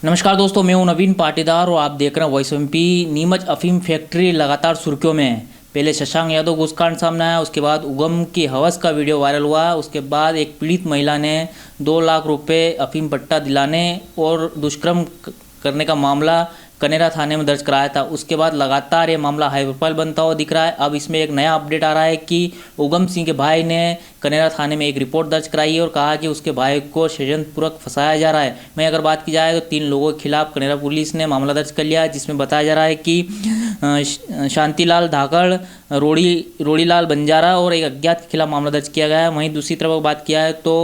नमस्कार दोस्तों, मैं हूं नवीन पाटीदार और आप देख रहे हैं वॉइस ऑफ एमपी। नीमच अफीम फैक्ट्री लगातार सुर्खियों में है। पहले शशांक यादव घूसकांड सामने आया, उसके बाद उगम की हवस का वीडियो वायरल हुआ, उसके बाद एक पीड़ित महिला ने 2 लाख रुपए अफीम पट्टा दिलाने और दुष्कर्म करने का मामला कनेरा थाने में दर्ज कराया था। उसके बाद लगातार ये मामला हाई प्रोफाइल बनता हुआ दिख रहा है। अब इसमें एक नया अपडेट आ रहा है कि उगम सिंह के भाई ने कनेरा थाने में एक रिपोर्ट दर्ज कराई है और कहा कि उसके भाई को षड्यंत्रपूर्वक फंसाया जा रहा है। वहीं अगर बात की जाए तो 3 लोगों के खिलाफ कनेरा पुलिस ने मामला दर्ज कर लिया है, जिसमें बताया जा रहा है कि शांतिलाल धाकड़, रोड़ीलाल बंजारा और एक अज्ञात के खिलाफ मामला दर्ज किया गया है। वहीं दूसरी तरफ बात किया है तो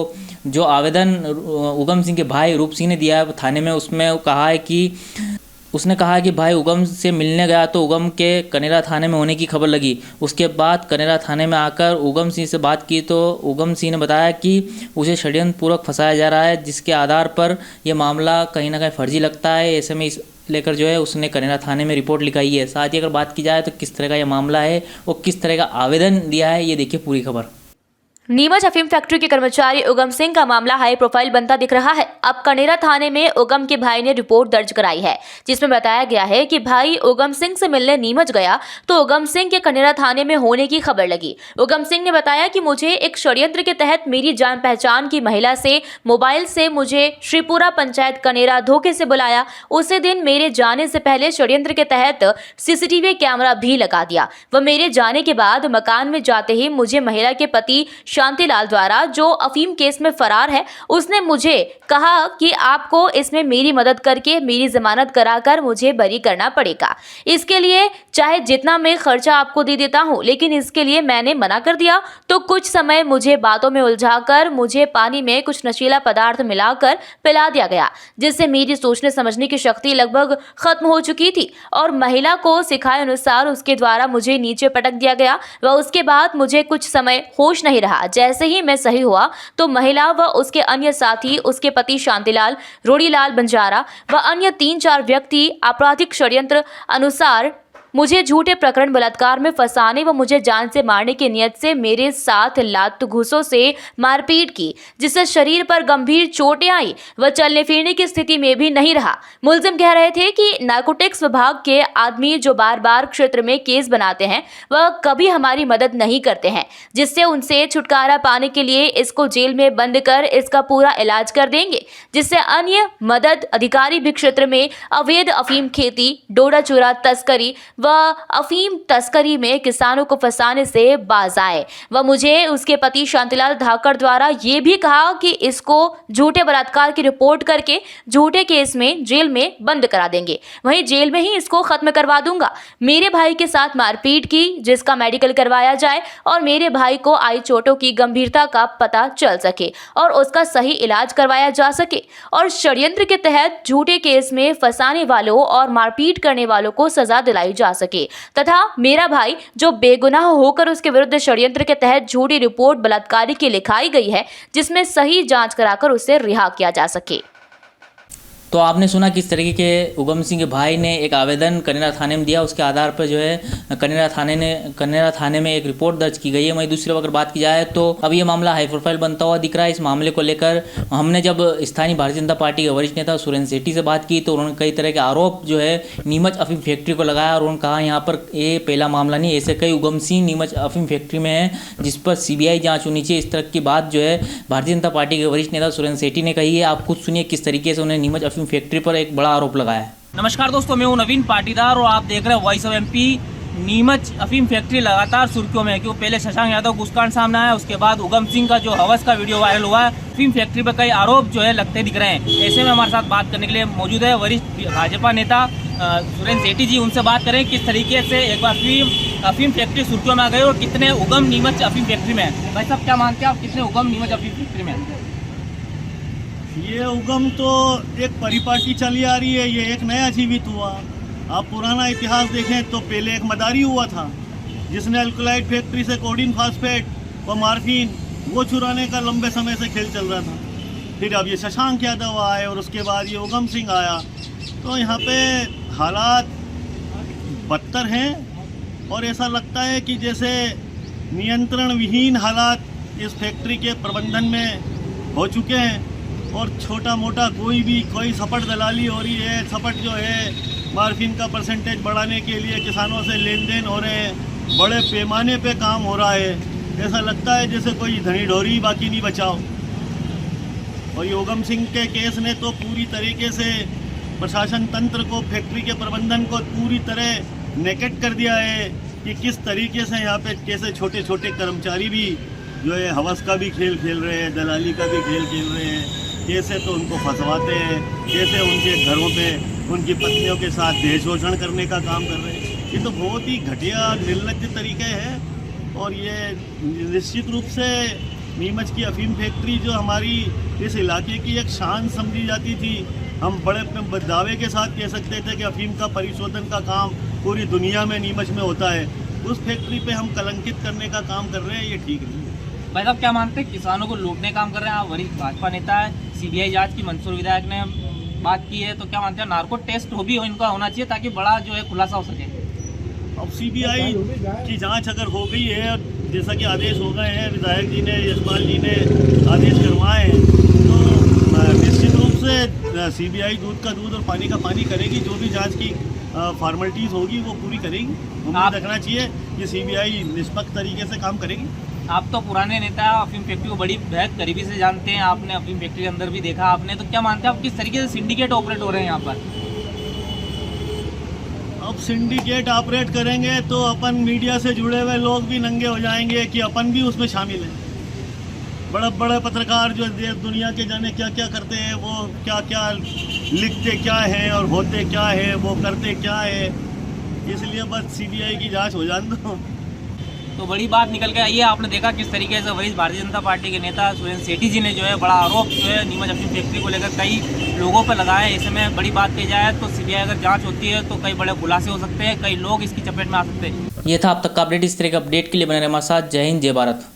जो आवेदन उगम सिंह के भाई रूप सिंह ने दिया है थाने में, उसमें कहा है कि उसने कहा कि भाई उगम से मिलने गया तो उगम के कनेरा थाने में होने की खबर लगी। उसके बाद कनेरा थाने में आकर उगम सिंह से बात की तो उगम सिंह ने बताया कि उसे षड्यंत्रपूर्वक फंसाया जा रहा है, जिसके आधार पर यह मामला कहीं ना कहीं फर्जी लगता है। ऐसे में इस लेकर जो है उसने कनेरा थाने में रिपोर्ट लिखाई है। साथ ही अगर बात की जाए तो किस तरह का यह मामला है और किस तरह का आवेदन दिया है, ये देखिए पूरी खबर। नीमच अफीम फैक्ट्री के कर्मचारी उगम सिंह का मामला हाई प्रोफाइल बनता दिख रहा है। अब कनेरा थाने में उगम के भाई ने रिपोर्ट दर्ज कराई है, जिसमें बताया गया है कि भाई उगम सिंह से मिलने नीमच गया तो उगम सिंह के कनेरा थाने में होने की खबर लगी। उगम सिंह ने बताया कि मुझे एक षड्यंत्र के तहत मेरी जान पहचान की महिला से मोबाइल से मुझे श्रीपुरा पंचायत कनेरा धोखे से बुलाया। उसी दिन मेरे जाने से पहले षड्यंत्र के तहत सीसीटीवी कैमरा भी लगा दिया। वह मेरे जाने के बाद मकान में जाते ही मुझे महिला के पति शांतिलाल द्वारा, जो अफीम केस में फरार है, उसने मुझे कहा कि आपको इसमें मेरी मदद करके मेरी जमानत कराकर मुझे बरी करना पड़ेगा। इसके लिए चाहे जितना मैं खर्चा आपको दे देता हूं, लेकिन इसके लिए मैंने मना कर दिया। तो कुछ समय मुझे बातों में उलझाकर मुझे पानी में कुछ नशीला पदार्थ मिलाकर पिला दिया गया, जिससे मेरी सोचने समझने की शक्ति लगभग खत्म हो चुकी थी और महिला को सिखाए अनुसार उसके द्वारा मुझे नीचे पटक दिया गया। व उसके बाद मुझे कुछ समय होश नहीं रहा। जैसे ही मैं सही हुआ तो महिला व उसके अन्य साथी, उसके पति शांतिलाल, रोड़ीलाल बंजारा व अन्य 3-4 व्यक्ति आपराधिक षड्यंत्र अनुसार मुझे झूठे प्रकरण बलात्कार में फंसाने व मुझे जान से मारने की नियत से मेरे साथ लात घूसों से मारपीट की, जिससे शरीर पर गंभीर चोटें आई व चलने फिरने की स्थिति में भी नहीं रहा। मुलजिम कह रहे थे कि नारकोटिक्स विभाग के आदमी जो बार बार क्षेत्र में केस बनाते हैं वह कभी हमारी मदद नहीं करते हैं, जिससे उनसे छुटकारा पाने के लिए इसको जेल में बंद कर इसका पूरा इलाज कर देंगे, जिससे अन्य मदद अधिकारी भी क्षेत्र में अवैध अफीम खेती, डोडा चूरा तस्करी व अफीम तस्करी में किसानों को फंसाने से बाज आए। व मुझे उसके पति शांतिलाल धाकड़ द्वारा ये भी कहा कि इसको झूठे बलात्कार की रिपोर्ट करके झूठे केस में जेल में बंद करा देंगे, वहीं जेल में ही इसको खत्म करवा दूंगा। मेरे भाई के साथ मारपीट की, जिसका मेडिकल करवाया जाए और मेरे भाई को आई चोटों की गंभीरता का पता चल सके और उसका सही इलाज करवाया जा सके और षड्यंत्र के तहत झूठे केस में फंसाने वालों और मारपीट करने वालों को सजा दिलाई जा सके, तथा मेरा भाई जो बेगुनाह होकर उसके विरुद्ध षड्यंत्र के तहत झूठी रिपोर्ट बलात्कारी की लिखाई गई है, जिसमें सही जांच कराकर उसे रिहा किया जा सके। तो आपने सुना किस तरीके के उगम सिंह के भाई ने एक आवेदन कनेरा थाने में दिया, उसके आधार पर जो है कनेरा थाने में एक रिपोर्ट दर्ज की गई है। वहीं दूसरी अगर बात की जाए तो अब ये मामला हाई प्रोफाइल बनता हुआ दिख रहा है। इस मामले को लेकर हमने जब स्थानीय भारतीय जनता पार्टी के वरिष्ठ नेता सुरेंद्र सेठी से बात की तो उन्होंने कई तरह के आरोप जो है नीमच अफीम फैक्ट्री को लगाया और उन्होंने कहा यहाँ पर ये पहला मामला नहीं, ऐसे कई उगम सिंह नीमच अफीम फैक्ट्री में है जिस पर CBI जाँच होनी चाहिए। इस तरह की बात जो है भारतीय जनता पार्टी के वरिष्ठ नेता सुरेंद्र सेठी ने कही है। आप खुद सुनिए किस तरीके से उन्होंने नीमच फैक्ट्री पर एक बड़ा आरोप लगाया है। नमस्कार दोस्तों, मैं हूं नवीन पाटीदार और आप देख रहे हैं वॉइस ऑफ एमपी। नीमच अफीम फैक्ट्री लगातार सुर्खियों में है, क्योंकि पहले शशांक यादव घूसकांड सामने आया, उसके बाद उगम सिंह का जो हवस का वीडियो वायरल हुआ है। अफीम फैक्ट्री पर कई आरोप जो है लगते दिख रहे हैं। ऐसे में हमारे साथ बात करने के लिए मौजूद है वरिष्ठ भाजपा नेता सुरेंद्र सेठी जी। उनसे बात करें किस तरीके से एक बार अफीम फैक्ट्री सुर्खियों में आ गई और कितने उगम नीमच अफीम फैक्ट्री में है। भाई साहब क्या मानते हैं आप, कितने उगम नीमच अफीम फैक्ट्री में है? ये उगम तो एक परिपाटी चली आ रही है, ये एक नया जीवित हुआ। आप पुराना इतिहास देखें तो पहले एक मदारी हुआ था जिसने अल्कलाइड फैक्ट्री से कोडीन फास्फेट व मार्फिन वो चुराने का लंबे समय से खेल चल रहा था। फिर अब ये शशांक यादव आए और उसके बाद ये उगम सिंह आया, तो यहाँ पे हालात बदतर हैं और ऐसा लगता है कि जैसे नियंत्रण विहीन हालात इस फैक्ट्री के प्रबंधन में हो चुके हैं। और छोटा मोटा कोई सपट दलाली हो रही है। सपट जो है मार्फिन का परसेंटेज बढ़ाने के लिए किसानों से लेन देन हो रहे हैं, बड़े पैमाने पे काम हो रहा है। ऐसा लगता है जैसे कोई धनी ढोरी बाकी नहीं बचाओ। और ये उगम सिंह के केस ने तो पूरी तरीके से प्रशासन तंत्र को, फैक्ट्री के प्रबंधन को पूरी तरह नेकेट कर दिया है कि किस तरीके से यहाँ पे कैसे छोटे छोटे कर्मचारी भी जो है हवस का भी खेल खेल रहे हैं, दलाली का भी खेल खेल रहे हैं। कैसे तो उनको फंसवाते हैं, कैसे उनके घरों पे उनकी पत्नियों के साथ देह शोषण करने का काम कर रहे हैं। ये तो बहुत ही घटिया निर्लज्ज तरीके हैं। और ये निश्चित रूप से नीमच की अफीम फैक्ट्री जो हमारी इस इलाके की एक शान समझी जाती थी, हम बड़े दावे के साथ कह सकते थे कि अफीम का परिशोधन का काम पूरी दुनिया में नीमच में होता है, उस फैक्ट्री पे हम कलंकित करने का काम कर रहे हैं। ये ठीक नहीं है। भाई साहब, क्या मानते हैं किसानों को लूटने का काम कर रहे हैं? आप वरिष्ठ भाजपा नेता है, सीबीआई जांच की मंसूर विधायक ने बात की है, तो क्या मानते हैं नार्को टेस्ट भी इनका होना चाहिए ताकि बड़ा जो है खुलासा हो सके? अब सीबीआई की जांच अगर हो गई है, जैसा कि आदेश हो गए हैं, विधायक जी ने, यशपाल जी ने आदेश करवाए हैं, तो निश्चित रूप से सीबीआई दूध का दूध और पानी का पानी करेगी। जो भी जांच की फॉर्मेलिटीज़ होगी वो पूरी करेगी। उम्मीद रखना चाहिए कि सीबीआई निष्पक्ष तरीके से काम करेगी। आप तो पुराने नेता हैं, अफीम फैक्ट्री को बड़ी बेहद करीबी से जानते हैं, आपने अफीम फैक्ट्री के अंदर भी देखा आपने, तो क्या मानते हैं आप किस तरीके से सिंडिकेट ऑपरेट हो रहे हैं यहाँ पर? अब सिंडिकेट ऑपरेट करेंगे तो अपन मीडिया से जुड़े हुए लोग भी नंगे हो जाएंगे कि अपन भी उसमें शामिल हैं। बड़े बड़े पत्रकार जो देश दुनिया के जाने क्या क्या करते हैं, वो क्या क्या लिखते क्या हैं और होते क्या है, वो करते क्या है। इसलिए बस सीबीआई की जांच हो जाने दो। तो बड़ी बात निकल के आई है। आपने देखा किस तरीके से वरिष्ठ भारतीय जनता पार्टी के नेता सुरेंद्र सेठी जी ने जो है बड़ा आरोप जो है नीमच अफीम फैक्ट्री को लेकर कई लोगों पर लगाया है। इसमें बड़ी बात कही जाए तो सीबीआई अगर जांच होती है तो कई बड़े खुलासे हो सकते हैं, कई लोग इसकी चपेट में आ सकते हैं। ये था अब तक का अपडेट। इस तरह के अपडेट के लिए बने रहे हमारे साथ। जय हिंद, जय भारत।